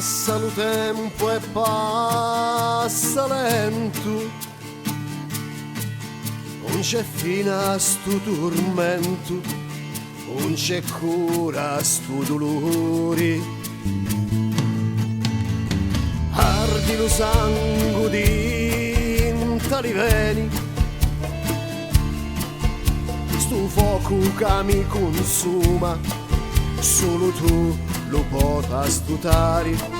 Passa lo tempo e passa lento, non c'è fine a sto tormento, non c'è cura a sto dolore. Ardi lo sangue di tali veni, sto fuoco che mi consuma, solo tu lo puoi astutare.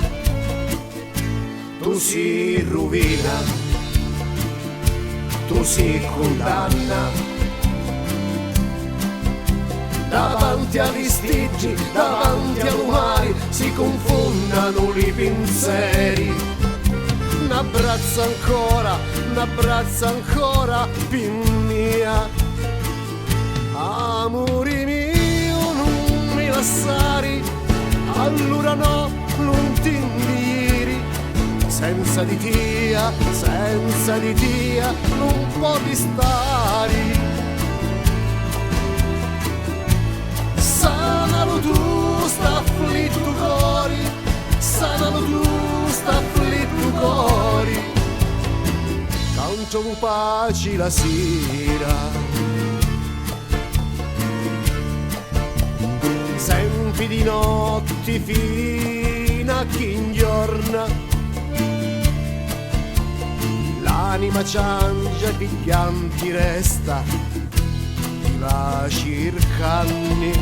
Tu si rovina, tu si condanna, davanti agli stigi, davanti al mare si confondano i pensieri. N'abbraccia ancora, pinnia, amore mio non mi lasciare, allora no, non ti indiri, senza di tia non puoi stare. Sanalo tu sta afflitto cori, sanalo tu sta afflitto cori, canto pace la sera. Sempre di notti fino a chi ingiorna, l'anima ciangia e piglianti resta, ti va cercanni.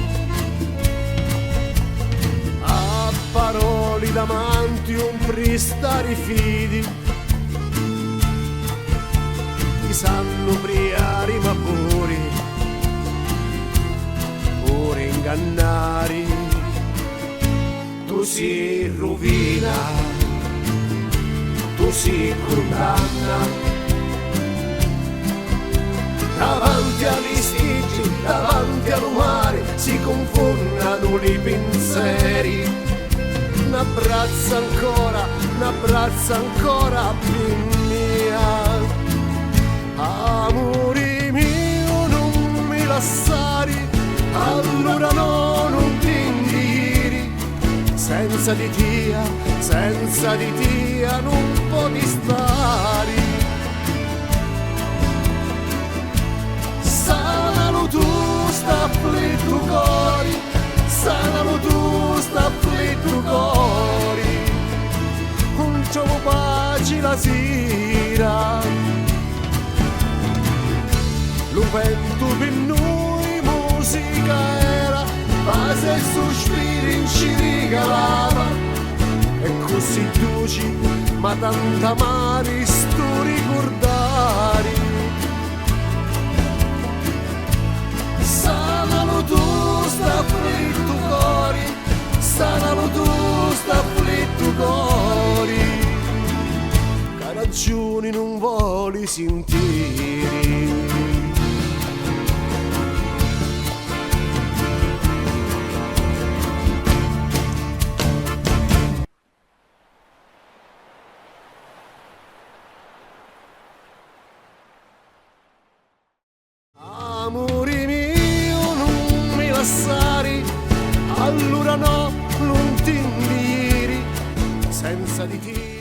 A parole davanti un prestare fidi, ti sanno priari ma pure ingannare. Tu si rovina, tu si condanna, davanti agli stigi, davanti al mare si confondono i pensieri. N'abbraccia ancora mia, amore mio non mi lasciare, allora no, non ti indiri, senza di tia non puoi stare. Sanalo tu sta afflitto cori, sanalo tu sta afflitto cori, non c'ho pace la sera, lo vento per noi musica era, base e sospiri in ci regalava, e così dolci ma tanta amari sto ricordare. Sanalo tu sta afflitto cori, sanalo tu sta afflitto cori, che ragioni non vuoi sentire. Amore mio non mi lasciare, allora no, non ti indiri, senza di ti